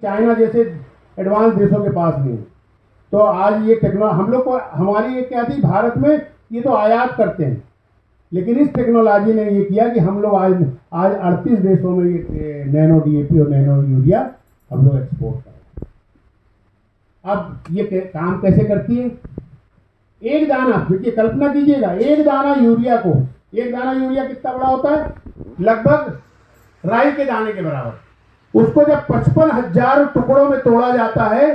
China जैसे advance देशों के पास नहीं है। तो आज ये टेक्नोलॉजी हम लोग को, हमारी ये क्या थी भारत में, ये तो आयात करते हैं, लेकिन इस टेक्नोलॉजी ने ये किया कि हम लोग आज आज 38 देशों में ये नैनो डीएपी और नैनो यूरिया हम लोग एक्सपोर्ट कर रहे हैं। अब ये काम कैसे करती है? एक दाना, देखिए कल्पना कीजिएगा, एक दाना यूरिया कितना बड़ा होता है? लगभग राई के दाने के बराबर। उसको जब 55,000 टुकड़ों में तोड़ा जाता है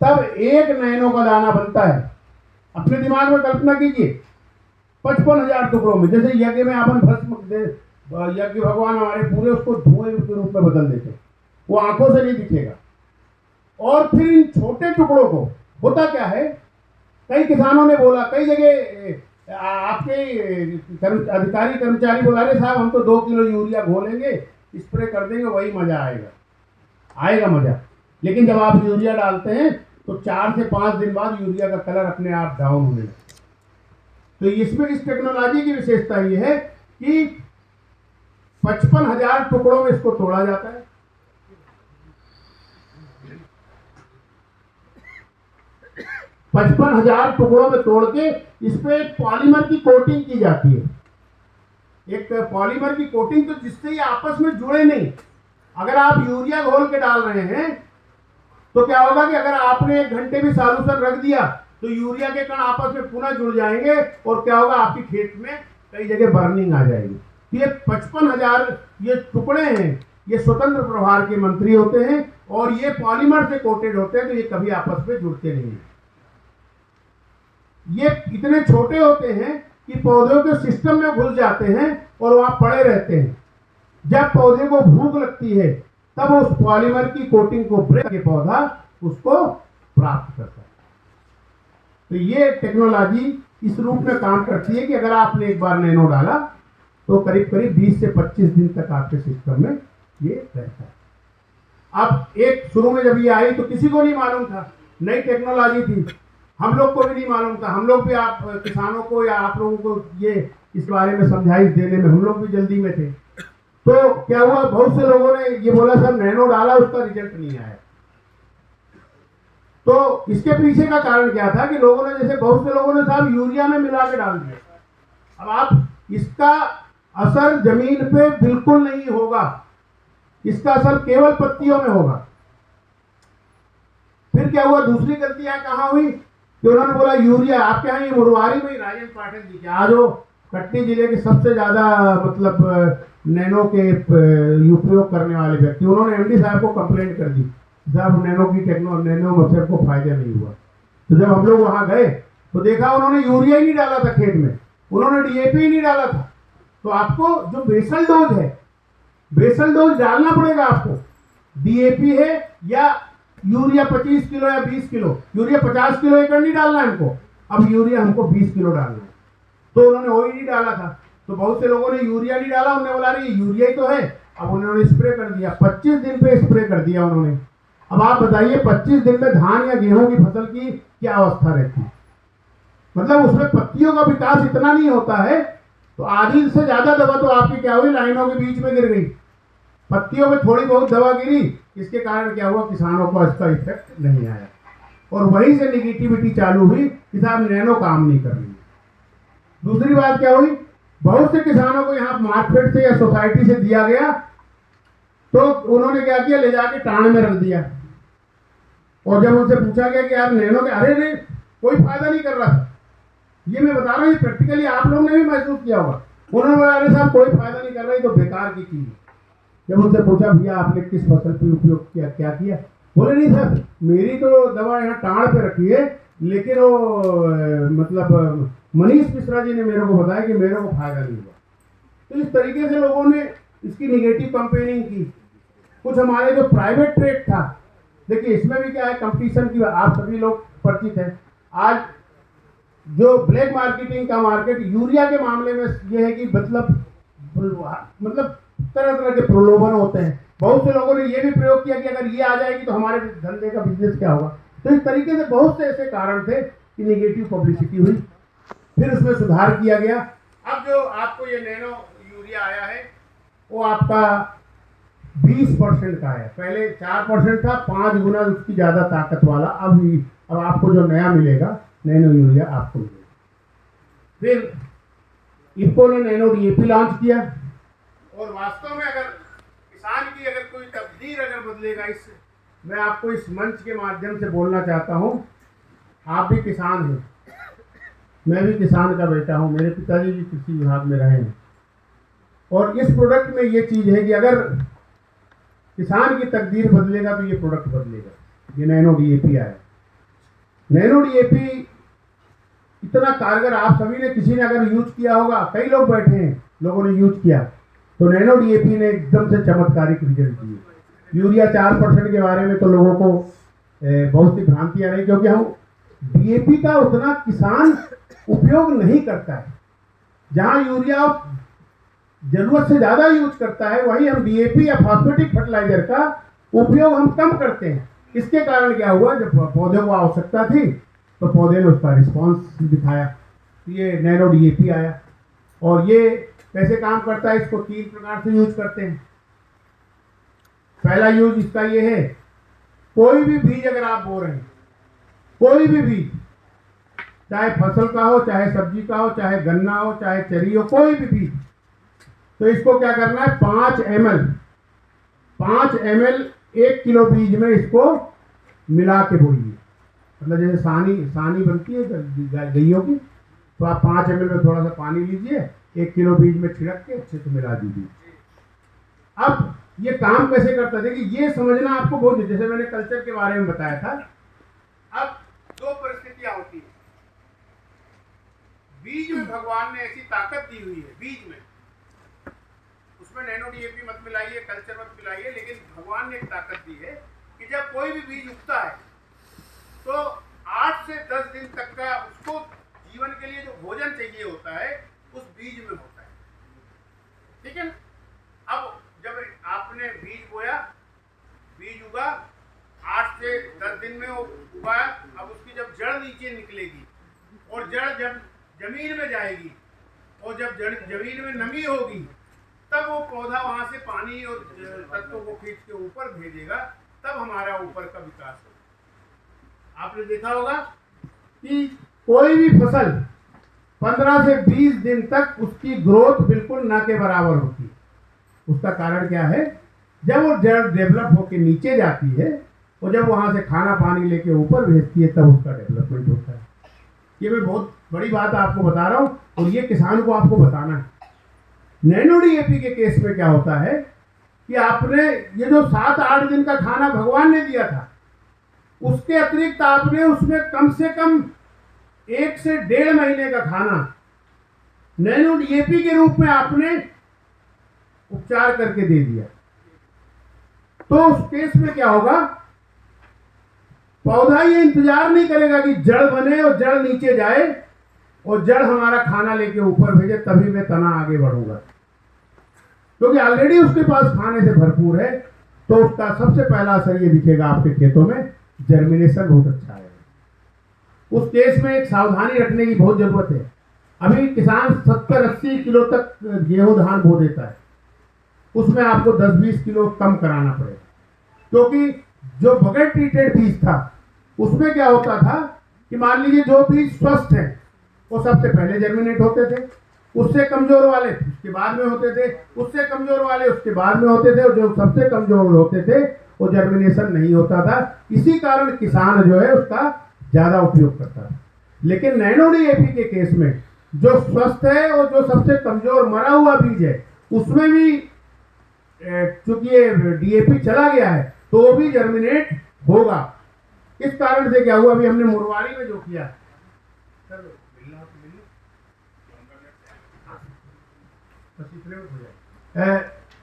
तब एक नैनो का दाना बनता है। अपने दिमाग में कल्पना कीजिए, 55,000 टुकड़ों में, जैसे यज्ञ में अपन भस्म, यज्ञ भगवान हमारे पूरे उसको धुएं के रूप में बदल देते, वो आंखों से नहीं दिखेगा। और फिर इन छोटे टुकड़ों को होता क्या है, कई किसानों ने बोला, कई जगह आपके अधिकारी कर्मचारी बोला, अरे साहब हम तो 2 किलो यूरिया घोलेंगे, स्प्रे कर देंगे, वही मजा आएगा मजा। लेकिन जब आप यूरिया डालते हैं तो 4 से 5 दिन बाद यूरिया का कलर अपने आप डाउन होने लगता है। तो इसमें इस टेक्नोलॉजी की विशेषता ये है कि 55,000 टुकड़ों में इसको तोड़ा जाता है। पचपन हजार टुकड़ों में तोड़ के इस पे एक पॉलीमर की कोटिंग की जाती है। एक पॉलीमर की कोटिंग, तो जिससे ये आपस में जुड़े नहीं। अगर आप यूरिया घोल के डाल रहे हैं तो क्या होगा कि अगर आपने 1 घंटे भी सॉल्यूशन रख दिया तो यूरिया के कण आपस में पुनः जुड़ जाएंगे और क्या होगा, आपकी खेत में कई जगह बर्निंग आ जाएगी। ये 55,000 ये टुकड़े हैं, ये स्वतंत्र प्रभार के मंत्री होते हैं और ये पॉलीमर से कोटेड होते हैं, तो ये कभी आपस में जुड़ते नहीं हैं। ये इतने छोटे होते हैं कि पौधों के सिस्टम में घुस जाते हैं और वहां पड़े रहते हैं। जब पौधे को भूख लगती है तब उस पॉलीमर की कोटिंग को ब्रेक करके पौधा उसको प्राप्त करता है। तो ये टेक्नोलॉजी इस रूप में काम करती है कि अगर आपने एक बार नैनो डाला तो करीब करीब 20 से 25 दिन तक आपके सिस्टम में ये रहता है। अब एक शुरू में जब ये आई तो किसी को नहीं मालूम था, नई टेक्नोलॉजी थी, हम लोग को भी नहीं मालूम था। हम लोग भी आप किसानों को या आप लोगों को ये इस बारे में समझाइश देने में हम लोग भी जल्दी में थे। तो क्या हुआ, बहुत से लोगों ने ये बोला सर नैनो डाला, उसका रिजल्ट नहीं आया। तो इसके पीछे का कारण क्या था कि लोगों ने, जैसे बहुत से लोगों ने साहब यूरिया में मिला के डाल दिया। अब आप, इसका असर जमीन पे बिल्कुल नहीं होगा, इसका असर केवल पत्तियों में होगा। फिर क्या हुआ, दूसरी गलतियां कहां हुई कि उन्होंने बोला यूरिया, आपके यहाँ ये मुरवारी में राजन पाठक जी, आज वो कटनी जिले के सबसे ज्यादा मतलब नैनो के उपयोग करने वाले व्यक्ति, उन्होंने एमडी साहब को कंप्लेंट कर दी, साहब नैनो मच्छर को फायदा नहीं हुआ। तो जब हम लोग वहां गए तो देखा उन्होंने यूरिया ही नहीं डाला था खेत में, उन्होंने डीएपी ही नहीं डाला था। तो आपको जो बेसल डोज है, बेसल डोज डालना पड़ेगा आपको। डीएपी है या यूरिया 25 किलो या 20 किलो, यूरिया 50 किलो एकड़ नहीं डालना है हमको, अब यूरिया हमको 20 किलो डालना है। तो उन्होंने वो ही नहीं डाला था। तो बहुत से लोगों ने यूरिया नहीं डाला, उन्होंने बोला अरे यूरिया ही तो है, अब उन्होंने स्प्रे कर दिया, 25 दिन पे स्प्रे कर दिया उन्होंने। अब आप बताइए 25 दिन में धान या गेहूं की फसल की क्या अवस्था रहती है? मतलब उसमें पत्तियों का विकास इतना नहीं होता है। तो आधी से ज्यादा दवा तो आपकी क्या हुई, लाइनों के बीच में गिर गई, पत्तियों में थोड़ी बहुत दवा गिरी, इसके कारण क्या हुआ, किसानों को इसका इफेक्ट नहीं आया। और वहीं से निगेटिविटी चालू हुई कि साहब नैनो काम नहीं कर रही है। दूसरी बात क्या हुई, बहुत से किसानों को यहाँ मार्केट से या सोसाइटी से दिया गया, तो उन्होंने क्या किया, ले जाके टाण में रख दिया। और जब उनसे पूछा गया कि यार नैनो के, अरे नहीं कोई फायदा नहीं कर रहा था। ये मैं बता रहा हूँ, प्रैक्टिकली आप लोगों ने भी महसूस किया होगा। उन्होंने बोला अरे साहब कोई फायदा नहीं कर रही, तो बेकार की चीज। जब उनसे पूछा भैया आपने किस फसल पे उपयोग किया, क्या किया, बोले नहीं सर मेरी तो दवा यहाँ टाण पे रखी है, लेकिन वो मतलब मनीष मिश्रा जी ने मेरे को बताया कि मेरे को फायदा नहीं हुआ। तो इस तरीके से लोगों ने इसकी निगेटिव कंपेयरिंग की। कुछ हमारे जो प्राइवेट ट्रेड था, देखिए इसमें भी क्या है, कंपटीशन की आप सभी लोग परिचित हैं। आज जो ब्लैक मार्केटिंग का मार्केट यूरिया के मामले में यह है कि मतलब तरह तरह के प्रलोभन होते हैं। बहुत से लोगों ने यह भी प्रयोग किया कि अगर ये आ जाएगी तो हमारे धंधे का बिजनेस क्या होगा। तो इस तरीके से बहुत से ऐसे कारण थे कि निगेटिव पब्लिसिटी हुई, फिर उसमें सुधार किया गया। अब जो आपको ये नैनो यूरिया आया है वो आपका 20% का है। पहले 4% था, 5 गुना उसकी ज़्यादा ताकत वाला। अब आपको जो नया मिलेगा नैनो यूरिया आपको मिलेगा। फिर इफ्को ने नैनो डीएपी लॉन्च किया, और वास्तव में अगर किसान की अगर कोई तकदीर अगर बदलेगा, इससे मैं आपको इस मंच के माध्यम से बोलना चाहता हूँ, आप भी किसान हैं, मैं भी किसान का बेटा हूँ, मेरे पिताजी भी कृषि विभाग में रहे हैं, और इस प्रोडक्ट में ये चीज़ है कि अगर किसान की तकदीर बदलेगा तो ये प्रोडक्ट बदलेगा। ये नैनो डीएपी आया। नैनो डीएपी इतना कारगर, आप सभी ने किसी ने अगर यूज किया होगा, कई लोग बैठे हैं लोगों ने यूज किया, तो नैनो डीएपी ने एकदम से चमत्कारिक रिजल्ट दिए। यूरिया 4% के बारे में तो लोगों को बहुत सी भ्रांतियां रही, क्योंकि हम डीएपी का उतना किसान उपयोग नहीं करता है। जहां यूरिया जरूरत से ज्यादा यूज करता है, वहीं हम डीएपी या फॉस्फेटिक फर्टिलाइजर का उपयोग हम कम करते हैं। इसके कारण क्या हुआ, जब पौधे को आवश्यकता थी तो पौधे ने उसका रिस्पॉन्स दिखाया, ये नैनो डीएपी आया। और ये कैसे काम करता है, इसको 3 प्रकार से यूज करते हैं। पहला यूज इसका ये है, कोई भी बीज अगर आप बो रहे हैं, कोई भी बीज, चाहे फसल का हो, चाहे सब्जी का हो, चाहे गन्ना हो, चाहे चरी हो, कोई भी बीज, तो इसको क्या करना है, 5 ml 1 किलो बीज में इसको मिला के बोइए। मतलब जैसे सानी बनती है गइयों की, तो आप 5 ml में थोड़ा सा पानी लीजिए, 1 किलो बीज में छिड़क के अच्छे से मिला दीजिए। अब ये काम कैसे करता है, देखिए ये समझना आपको बहुत, जैसे मैंने कल्चर के बारे में बताया था। अब 2 परिस्थितियां होती है, बीज में भगवान ने ऐसी ताकत दी हुई है, बीज में, उसमें नैनो डीएपी मत मिलाइए, कल्चर मत मिलाइए, लेकिन भगवान ने एक ताकत दी है कि जब कोई भी बीज उगता है तो 8 से 10 दिन तक का उसको जीवन के लिए जो भोजन चाहिए होता है उस बीज में होता है। ठीक है, अब जब आपने बीज बोया, बीज उगा, 8 से 10 दिन में वो उगा, अब उसकी जब जड़ नीचे निकलेगी और जड़ जब जमीन में जाएगी, और जब जड़ जमीन में नमी होगी, तब वो पौधा वहां से पानी और तत्वों को खींच के ऊपर भेजेगा, तब हमारा ऊपर का विकास होगा। आपने देखा होगा कि कोई भी फसल 15 से 20 दिन तक उसकी ग्रोथ बिल्कुल ना के बराबर होती है। उसका कारण क्या है, जब वो जड़ डेवलप होकर नीचे जाती है और जब वहां से खाना पानी लेके ऊपर भेजती है, तब उसका डेवलपमेंट होता है। ये मैं बहुत बड़ी बात आपको बता रहा हूँ, और ये किसान को आपको बताना है। नैनो डीएपी के केस में क्या होता है कि आपने ये जो 7-8 दिन का खाना भगवान ने दिया था, उसके अतिरिक्त आपने उसमें कम से कम 1 से 1.5 महीने का खाना नैनो डीएपी के रूप में आपने उपचार करके दे दिया। तो उस केस में क्या होगा, पौधा ये इंतजार नहीं करेगा कि जड़ बने और जड़ नीचे जाए और जड़ हमारा खाना लेके ऊपर भेजे तभी मैं तना आगे बढ़ूंगा, क्योंकि ऑलरेडी उसके पास खाने से भरपूर है। तो उसका सबसे पहला असर ये दिखेगा आपके खेतों में, जर्मिनेशन बहुत अच्छा है। उस केस में एक सावधानी रखने की बहुत जरूरत है। अभी किसान 70-80 किलो तक गेहूं धान बो देता है, उसमें आपको 10-20 किलो कम कराना पड़ेगा, क्योंकि जो बगैर ट्रीटेड बीज था उसमें क्या होता था कि मान लीजिए जो बीज स्वस्थ है वो सबसे पहले जर्मिनेट होते थे, उससे कमजोर वाले उसके बाद में होते थे, उससे कमजोर वाले उसके बाद में होते थे, और जो सबसे कमजोर होते थे वो जर्मिनेशन नहीं होता था। इसी कारण किसान जो है उसका ज्यादा उपयोग करता था। लेकिन नैनो डीएपी के केस में जो स्वस्थ है और जो सबसे कमजोर मरा हुआ बीज है, उसमें भी चूंकि ये डीएपी चला गया है तो वो भी जर्मिनेट होगा। इस कारण से क्या हुआ, अभी हमने मुरवारी में जो किया,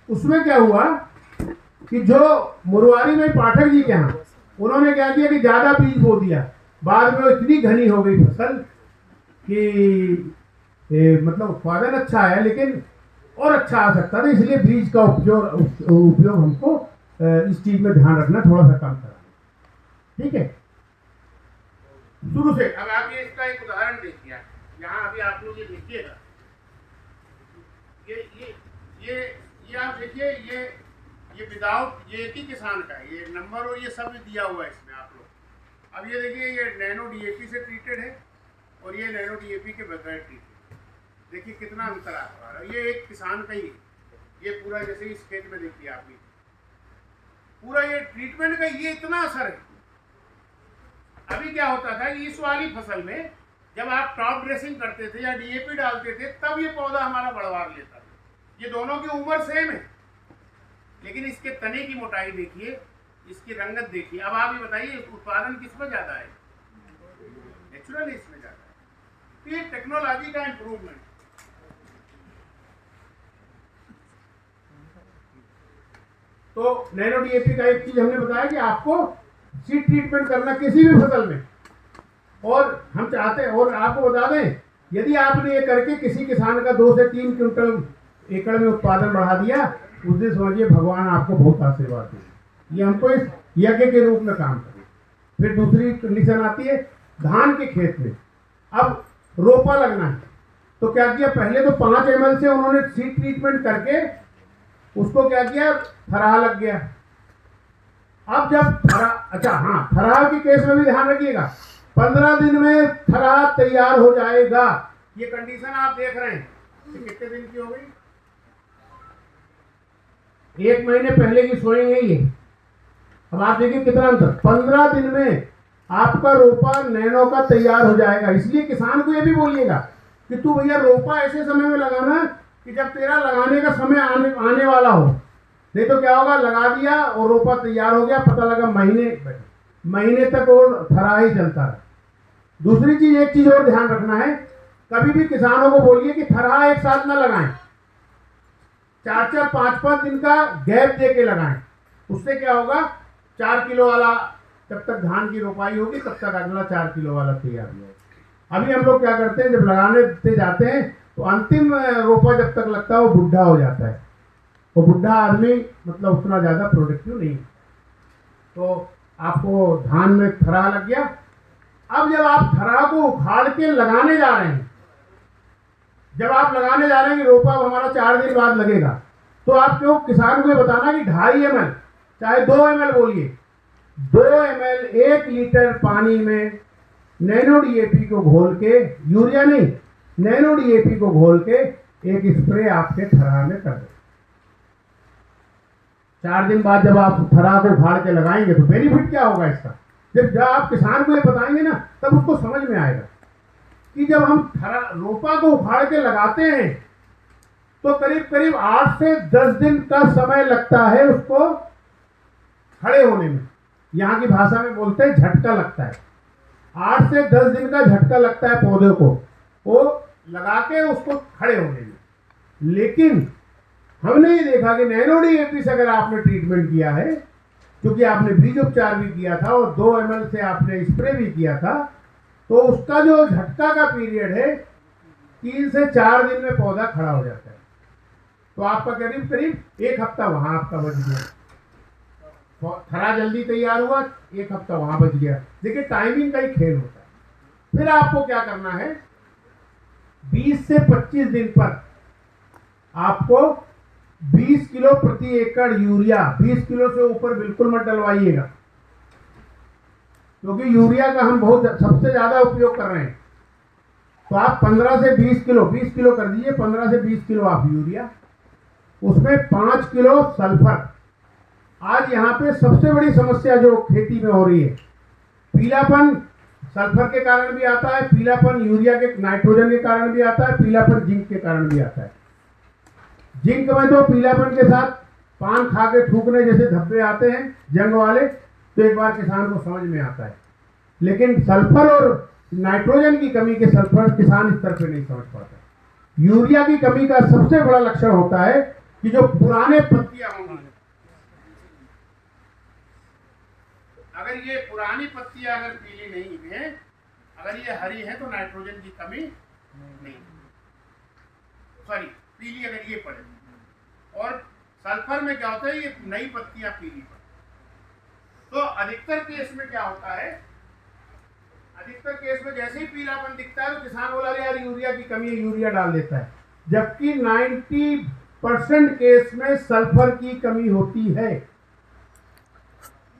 उसमें क्या हुआ कि जो मुरवारी में पाठक जी के यहाँ, उन्होंने क्या किया कि ज्यादा बीज बो दिया, बाद में इतनी घनी हो गई फसल कि मतलब उत्पादन अच्छा है लेकिन और अच्छा आ सकता था, इसलिए बीज का उपयोग हमको इस चीज में ध्यान रखना, थोड़ा सा कम करना। ठीक है, शुरू से अब आप ये इसका एक उदाहरण देखिए, यहाँ अभी आप लोग ये देखिएगा, ये आप देखिए, ये विदाउट, ये एक ही किसान का है, ये नंबर और ये सब दिया हुआ है इसमें आप लोग। अब ये देखिए, ये नैनो डीएपी से ट्रीटेड है और ये नैनो डीएपी के बगैर ट्रीटेड। देखिए कितना अंतर आ रहा है। ये एक किसान का ही है, ये पूरा जैसे इस खेत में देखिए आप, ये पूरा ये ट्रीटमेंट का ये इतना असर है। अभी क्या होता था कि इस वाली फसल में जब आप टॉप ड्रेसिंग करते थे या डीएपी डालते थे तब ये पौधा हमारा बढ़वार लेता था। ये दोनों की उम्र सेम है, लेकिन इसके तने की मोटाई देखिए, इसकी रंगत देखिए। अब आप ये बताइए उत्पादन किसमें ज्यादा है? नेचुरल इसमें ज्यादा है। तो ये टेक्नोलॉजी का इम्प्रूवमेंट। तो नैनो डीएपी का एक चीज हमने बताया कि आपको सीड ट्रीटमेंट करना किसी भी फसल में, और हम चाहते हैं, और आपको बता दें, यदि आपने ये करके किसी किसान का 2 से 3 क्विंटल एकड़ में उत्पादन बढ़ा दिया, उस दिन समझिए भगवान आपको बहुत आशीर्वाद देंगे। ये हमको इस यज्ञ के रूप में काम करें। फिर दूसरी कंडीशन आती है धान के खेत में। अब रोपा लगना है तो क्या किया, पहले तो 5 ml से उन्होंने सीड ट्रीटमेंट करके उसको क्या किया, थराह लग गया। अब जब थराह के केस में भी ध्यान रखिएगा, 15 दिन में थराह तैयार हो जाएगा। ये कंडीशन आप देख रहे हैं, ये कितने दिन की हो गई? 1 महीने पहले की सोइंग है ये। अब आप देखिए कितना अंतर, 15 दिन में आपका रोपा नैनो का तैयार हो जाएगा। इसलिए किसान को ये भी बोलिएगा कि तू भैया रोपा ऐसे समय में लगाना कि जब तेरा लगाने का समय आने वाला हो। नहीं तो क्या होगा, लगा दिया और रोपा तैयार हो गया, पता लगा महीने तक वो थरा ही चलता है। दूसरी चीज, एक चीज और ध्यान रखना है, कभी भी किसानों को बोलिए कि थरा एक साथ ना लगाएं, 4-4, 5-5 दिन का गैप दे के लगाएं। उससे क्या होगा, 4 किलो वाला जब तक धान की रोपाई होगी तब तक अगला 4 किलो वाला तैयार हो जाएगा। अभी हम लोग क्या करते हैं, जब लगाने से जाते हैं तो अंतिम रोपा जब तक लगता है वो बुढ़ा हो जाता है। वो बुढ़ा आदमी मतलब उतना ज्यादा प्रोडक्टिव नहीं है। तो आपको धान में थरा लग गया। अब जब आप थरा को उखाड़ के लगाने जा रहे हैं, जब आप लगाने जा रहे हैं कि रोपा हमारा 4 दिन बाद लगेगा, तो आप क्यों किसान को बताना कि 2.5 ml चाहे 2 ml बोलिए, 2 ml 1 लीटर पानी में नैनो डीएपी को घोल के, यूरिया नहीं, नैनो डीएपी को घोल के एक स्प्रे आपके थरा में कर दे। 4 दिन बाद जब आप थरा को उखाड़ के लगाएंगे तो बेनिफिट क्या होगा इसका, जब आप किसान को ये बताएंगे ना तब उसको समझ में आएगा कि जब हम थरा रोपा को उखाड़ के लगाते हैं तो करीब करीब 8 से 10 दिन का समय लगता है उसको खड़े होने में। यहाँ की भाषा में बोलते हैं झटका लगता है। 8 से 10 दिन का झटका लगता है पौधे को वो लगा के उसको खड़े होने में। लेकिन हमने ये देखा कि नैनो डीएपी से अगर आपने ट्रीटमेंट किया है, क्योंकि आपने बीज उपचार भी किया था और 2 ml से आपने स्प्रे भी किया था, तो उसका जो झटका का पीरियड है 3 से 4 दिन में पौधा खड़ा हो जाता है। तो आपका करीब करीब 1 हफ्ता वहां आपका बच गया। थरा जल्दी तैयार हुआ, 1 हफ्ता वहां बच गया। देखिए टाइमिंग का ही खेल होता है। फिर आपको क्या करना है, 20 से 25 दिन पर आपको 20 किलो प्रति एकड़ यूरिया, 20 किलो से ऊपर बिल्कुल मत डलवाइएगा, क्योंकि यूरिया का हम सबसे ज्यादा उपयोग कर रहे हैं। तो आप 15 से 20 किलो, 20 किलो कर दीजिए, 15 से 20 किलो आप यूरिया, उसमें 5 किलो सल्फर। आज यहाँ पे सबसे बड़ी समस्या जो खेती में हो रही है, पीलापन सल्फर के कारण भी आता है, पीलापन यूरिया के नाइट्रोजन के कारण भी आता है, पीलापन जिंक के कारण भी आता है। जिंक में तो पीलापन के साथ पान खा के थूकने जैसे धब्बे आते हैं जंग वाले, तो एक बार किसान को समझ में आता है। लेकिन सल्फर और नाइट्रोजन की कमी के सल्फर किसान स्तर पे नहीं समझ पाता। यूरिया की कमी का सबसे बड़ा लक्षण होता है कि जो पुराने पत्तियां होंगी, अगर ये पुरानी पत्तियां अगर पीली नहीं है, अगर ये हरी है तो नाइट्रोजन की कमी नहीं, सॉरी पीली अगर ये पड़े। और सल्फर में क्या होता है, ये नई पत्तियां पीली पड़े। तो अधिकतर केस में क्या होता है, अधिकतर केस में जैसे ही पीलापन दिखता है तो किसान बोला यार यूरिया की कमी है, यूरिया डाल देता है। जबकि परसेंट केस में सल्फर की कमी होती है।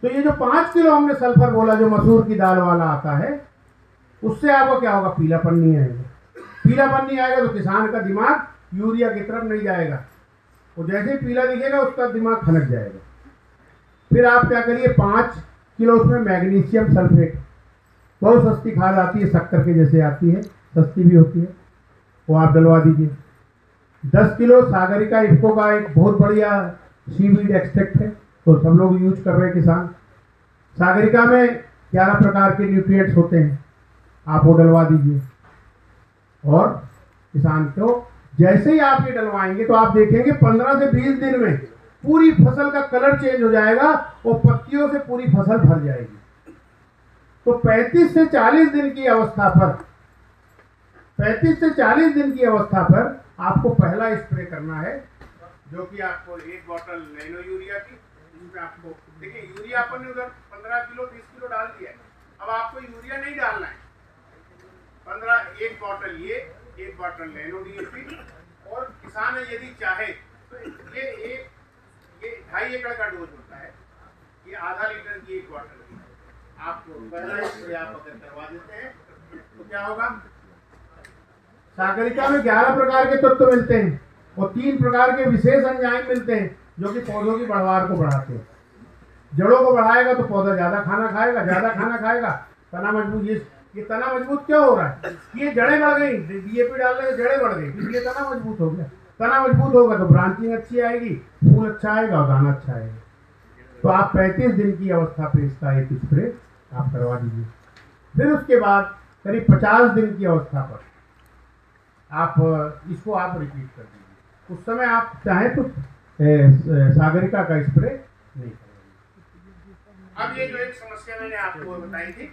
तो ये जो 5 किलो हमने सल्फर बोला जो मसूर की दाल वाला आता है, उससे आपको क्या होगा, पीलापन नहीं आएगा। पीलापन नहीं आएगा तो किसान का दिमाग यूरिया की तरफ नहीं जाएगा, और जैसे ही पीला दिखेगा उसका दिमाग खनक जाएगा। फिर आप क्या करिए, 5 किलो उसमें मैग्नीशियम सल्फेट, बहुत सस्ती खाद आती है, शक्कर के जैसे आती है, सस्ती भी होती है, वो आप डलवा दीजिए। 10 किलो सागरिका इफ्को का एक बहुत बढ़िया सीवीड एक्सट्रैक्ट है, तो सब लोग यूज कर रहे हैं किसान। सागरिका में 11 प्रकार के न्यूट्रिएंट्स होते हैं, आप वो डलवा दीजिए। और किसान को जैसे ही आप ये डलवाएंगे तो आप देखेंगे 15 से 20 दिन में पूरी फसल का कलर चेंज हो जाएगा और पत्तियों से पूरी फसल भर जाएगी। तो 35 से 40 दिन की अवस्था पर 35 से 40 दिन की अवस्था पर आपको पहला स्प्रे करना है, जो कि आपको 1 बॉटल नैनो यूरिया की, जिसमें आपको देखिए यूरिया अपन ने उधर 15 किलो 20 किलो डाल दिया है, अब आपको यूरिया नहीं डालना है। 1 बॉटल ये, 1 बॉटल नैनो डीएपी, और किसान यदि चाहे तो ये 2.5 एकड़ का डोज होता है, ये आधा लीटर की 1 बॉटल आपको पहला स्प्रे आप अगर करवा देते हैं तो क्या होगा, सागरिका में 11 प्रकार के तत्व मिलते हैं और 3 प्रकार के विशेष एंजाइम मिलते हैं जो कि पौधों की बढ़वार को बढ़ाते हैं। जड़ों को बढ़ाएगा तो पौधा ज्यादा खाना खाएगा, तना मजबूत। ये तना मजबूत क्यों हो रहा है, ये जड़ें बढ़ गई, डीएपी डालने से जड़ें बढ़ गई, इसलिए तना मजबूत हो गया। तना मजबूत होगा तो ब्रांचिंग अच्छी आएगी, फूल अच्छा आएगा और दाना अच्छा आएगा। तो आप 35 दिन की अवस्था पे इसका एक स्प्रे आप करवा दीजिए। फिर उसके बाद करीब 50 दिन की अवस्था पर आप इसको आप रिपीट कर दीजिए। उस समय आप चाहें तो सागरिका का स्प्रे नहीं करेंगे। अब ये जो एक समस्या मैंने आपको बताई थी,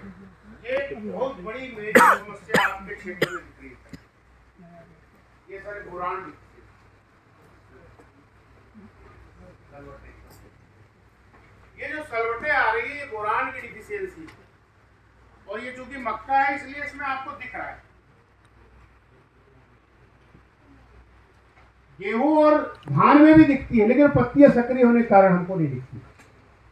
ये बहुत बड़ी मेजर समस्या आपके क्षेत्र में दिख रही है। ये सारे बोरान ये जो सलवटें आ रही है, ये बोरान की डिफिशियंसी, और ये चूंकि मक्का है इसलिए इसमें आपको दिख रहा है। गेहूं और धान में भी दिखती है, लेकिन पत्तियां सक्रिय होने के कारण हमको नहीं दिखती।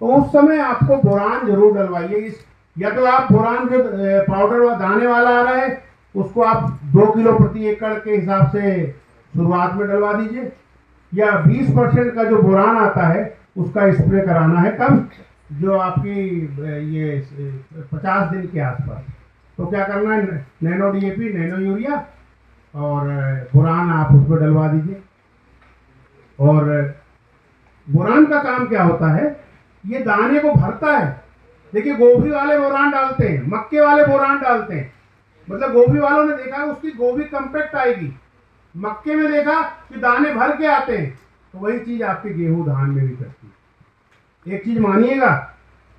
तो उस समय आपको बोरान जरूर डलवाइए। या तो आप बोरान जो पाउडर दाने वाला आ रहा है उसको आप 2 किलो प्रति एकड़ के हिसाब से शुरुआत में डलवा दीजिए, या 20% का जो बोरान आता है उसका स्प्रे कराना है। कब, जो आपकी ये 50 दिन के आसपास। तो क्या करना है, नैनो डीएपी, नैनो यूरिया और बोरान आप उसको डलवा दीजिए। और बोरान का काम क्या होता है, ये दाने को भरता है। देखिए गोभी वाले बोरान डालते हैं, मक्के वाले बोरान डालते हैं, मतलब गोभी वालों ने देखा उसकी गोभी कंपैक्ट आएगी, मक्के में देखा कि दाने भर के आते हैं। तो वही चीज आपके गेहूं धान में भी करती है। एक चीज मानिएगा,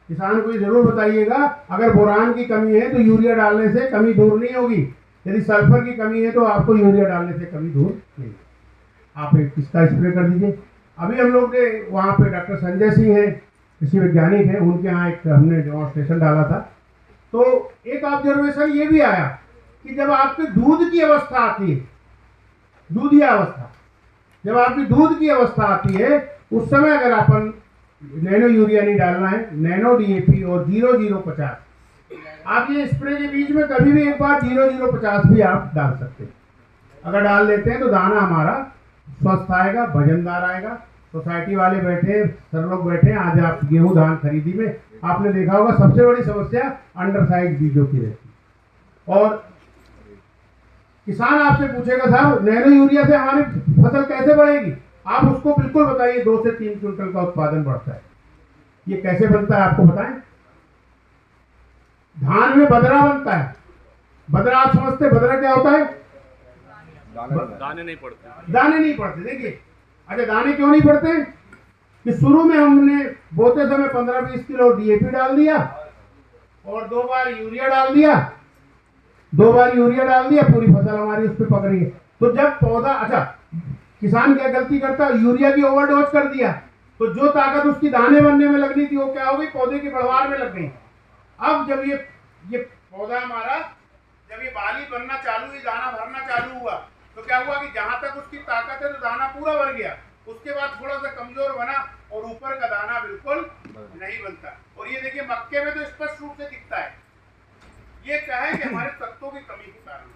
किसान को जरूर बताइएगा, अगर बोरान की कमी है तो यूरिया डालने से कमी दूर नहीं होगी, यदि सल्फर की कमी है तो आपको यूरिया डालने से कमी दूर नहीं। आप एक इसका स्प्रे कर दीजिए। अभी हम लोग ने वहाँ पे डॉक्टर संजय सिंह है, कृषि वैज्ञानिक है, उनके यहाँ एक हमने डेमोन्स्ट्रेशन डाला था। तो एक ऑब्जर्वेशन ये भी आया कि जब आपके दूध की अवस्था आती है, दूधिया अवस्था, जब आपकी दूध की अवस्था आती है उस समय अगर अपन नैनो यूरिया नहीं डालना है, नैनो डीएपी और 0050 आप ये स्प्रे के बीच में कभी भी एक बार 0050 भी आप डाल सकते हैं। अगर डाल लेते हैं तो दाना हमारा स्वस्थ आएगा, वजनदार आएगा। सोसाइटी वाले बैठे, सर लोग बैठे, आज आप गेहूं धान खरीदी में आपने देखा होगा सबसे बड़ी समस्या अंडर साइज बीजों की रहती। और किसान आपसे पूछेगा साहब नैनो यूरिया से हमारी फसल कैसे बढ़ेगी, आप उसको बिल्कुल बताइए 2 से 3 क्विंटल का उत्पादन बढ़ता है। ये कैसे बनता है आपको बताएं। धान में बदरा बनता है। बदरा आप समझते, बदरा क्या होता है, दाने नहीं पड़ते। दाने नहीं पड़ते। देखिए अच्छा, दाने क्यों नहीं पड़ते कि शुरू में हमने बोते समय 15-20 किलो डीएपी डाल दिया और 2 बार यूरिया डाल दिया, 2 बार यूरिया डाल दिया, पूरी फसल हमारी उस पर पकड़ी है। तो जब पौधा, अच्छा किसान क्या गलती करता है, यूरिया की ओवरडोज कर दिया तो जो ताकत उसकी दाने बनने में लगनी थी वो क्या हो गई, पौधे की बढ़वार में लग गई। अब जब ये पौधा हमारा जब ये बाली बनना चालू हुई, दाना भरना चालू हुआ, तो क्या हुआ कि जहां तक उसकी ताकत है तो दाना पूरा भर गया, उसके बाद थोड़ा सा कमजोर बना और ऊपर का दाना बिल्कुल नहीं बनता। और ये देखिए मक्के में तो स्पष्ट रूप से दिखता है। ये क्या है कि हमारे तत्वों की कमी के कारण।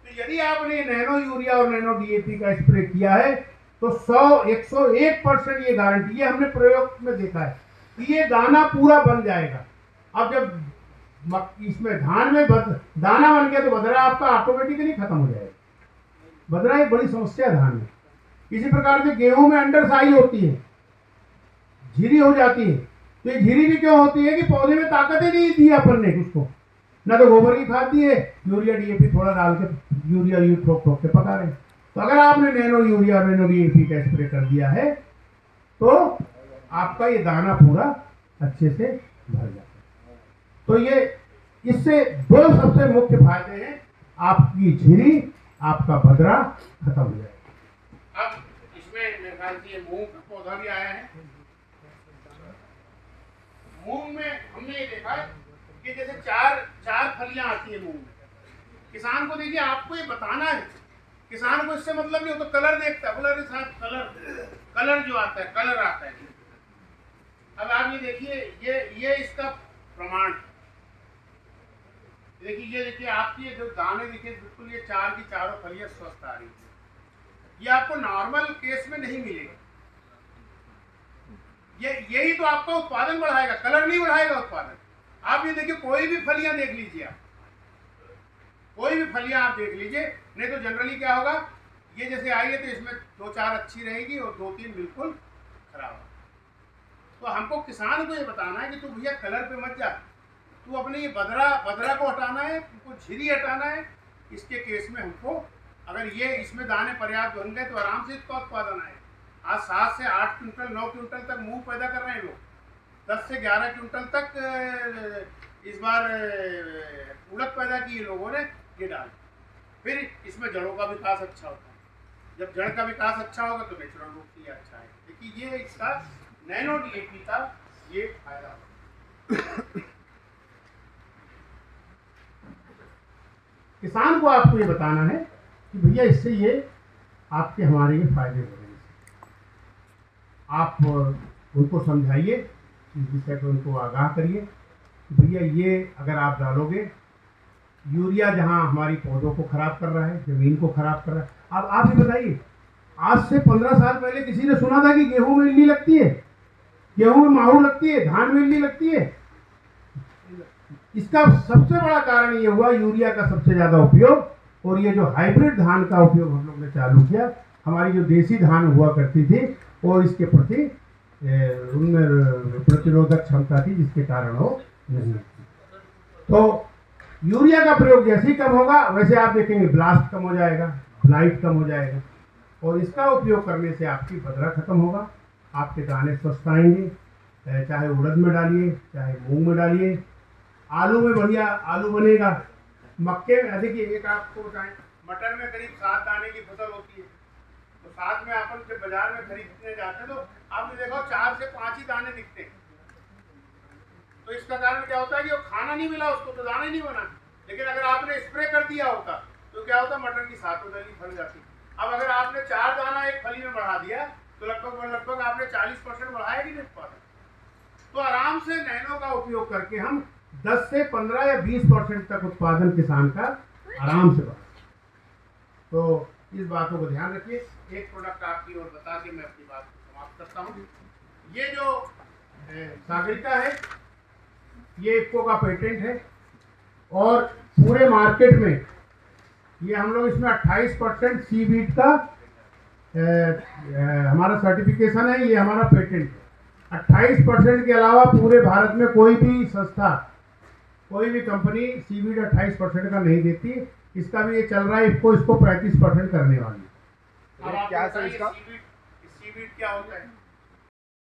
तो यदि आपने नैनो यूरिया और नैनो डीएपी का स्प्रे किया है तो 101% ये गारंटी, ये हमने प्रयोग में देखा है कि ये दाना पूरा बन जाएगा। अब जब इसमें धान में दाना बन गया तो बदरा आपका ऑटोमेटिकली खत्म हो जाएगा। बदरा एक बड़ी समस्या है धान में। इसी प्रकार से गेहूं में अंडर साई होती है, झिरी हो जाती है। तो ये झिरी भी क्यों होती है कि पौधे में ताकत ही नहीं दी अपन ने उसको, ना तो गोबर की खाद दी है, यूरिया डीएपी थोड़ा डाल के यूरिया ठोक ठोक के पका रहे। तो अगर आपने नैनो यूरिया नैनो डीएपी का स्प्रे कर दिया है तो आपका ये दाना पूरा अच्छे से भर जाता है। तो ये इससे दो सबसे मुख्य फायदे हैं, आपकी झिरी, आपका बदरा खत्म हो जाएगा। अब इसमें मेरे ख्याल से ये मूंग का पौधा भी आया है। मूंग में हमने ये देखा कि जैसे चार फलियां आती है मूंग में। किसान को देखिए, आपको ये बताना है, किसान को इससे मतलब नहीं हो तो कलर देखता है, बोला अरे साहब कलर जो आता है, कलर आता है। अब आप ये देखिए, ये इसका प्रमाण। देखिए ये देखिए आपकी जो दाने देखिए बिल्कुल ये चार की चारों फलियां स्वस्थ आ रही है। ये आपको नॉर्मल केस में नहीं मिलेगा। यही तो आपका उत्पादन बढ़ाएगा, कलर नहीं बढ़ाएगा उत्पादन। आप ये देखिए कोई भी फलियां देख लीजिए, आप कोई भी फलियां आप देख लीजिए, नहीं तो जनरली क्या होगा, ये जैसे आई है तो इसमें 2-4 अच्छी रहेगी और 2-3 बिल्कुल खराब। तो हमको किसान को ये बताना है कि तू भैया कलर पे मत जा, तू अपने ये बदरा को हटाना है, तुमको झिरी हटाना है। इसके केस में हमको अगर ये इसमें दाने पर्याप्त बन गए तो आराम से इसका उत्पादन आए। आज 7 से 8 क्विंटल 9 क्विंटल तक मूंग पैदा कर रहे हैं लोग, 10 से 11 क्विंटल तक इस बार उड़द पैदा की लोगों ने ये डाल। फिर इसमें जड़ों का विकास अच्छा होता है। जब जड़ का विकास अच्छा होगा तो नेचुरल रूप से ये अच्छा है। देखिए ये इसका नैनो डीएपी का ये फायदा होगा। किसान को आपको ये बताना है कि भैया इससे ये आपके हमारे ये फायदे हो रहे हैं। आप उनको समझाइए, इस विषय को उनको आगाह करिए कि भैया ये अगर आप डालोगे, यूरिया जहाँ हमारी पौधों को खराब कर रहा है, जमीन को खराब कर रहा है। अब आप ही बताइए, आज से 15 साल पहले किसी ने सुना था कि गेहूं में इल्ली लगती है, गेहूं में माहू लगती है, धान में इल्ली लगती है? इसका सबसे बड़ा कारण ये हुआ यूरिया का सबसे ज्यादा उपयोग। और ये जो हाइब्रिड धान का उपयोग हम लोग ने चालू किया, हमारी जो देसी धान हुआ करती थी और इसके प्रति उनमें प्रतिरोधक क्षमता थी, जिसके कारण वो नहीं। तो यूरिया का प्रयोग जैसे ही कम होगा वैसे आप देखेंगे ब्लास्ट कम हो जाएगा, ब्लाइट कम हो जाएगा। और इसका उपयोग करने से आपकी बदरा खत्म होगा, आपके दाने स्वस्थ आएंगे। चाहे उड़द में डालिए, चाहे मूंग में डालिए, आलू में बढ़िया आलू बनेगा। मक्के में देखिए, एक आपको बताएं, मटर में करीब 7 दाने की फसल होती है, तो 7 में अपन जब बाजार में खरीदने जाते हैं तो आपने देखा 4 से 5 ही दाने दिखते हैं। तो इसका कारण क्या होता है कि वो खाना नहीं मिला उसको, तो दाने नहीं बना। लेकिन अगर आपने स्प्रे कर दिया होता तो क्या होता, मटर की 7 दाने फल जाती। अब अगर आपने 4 दाना एक फली में बढ़ा दिया तो लगभग आपने 40% बढ़ाया कि नहीं उत्पादन। तो आराम से नैनो का उपयोग करके हम 10 से 15 या 20% तक उत्पादन किसान का आराम से बढ़ा। तो इस बातों को ध्यान रखिए। एक प्रोडक्ट आपकी ओर बता के मैं अपनी बात को समाप्त करता हूँ। ये जो सागरिका है, ये इफ्को का पेटेंट है और पूरे मार्केट में ये हम लोग इसमें 28% सीवीड का हमारा सर्टिफिकेशन है, ये हमारा पेटेंट है। 28% के अलावा पूरे भारत में कोई भी संस्था, कोई भी कंपनी सीवीड 28% का नहीं देती। इसका भी ये चल रहा है, इसको 35% करने वाली है। अब आप क्या सर, इसका सीवीड क्या होता है?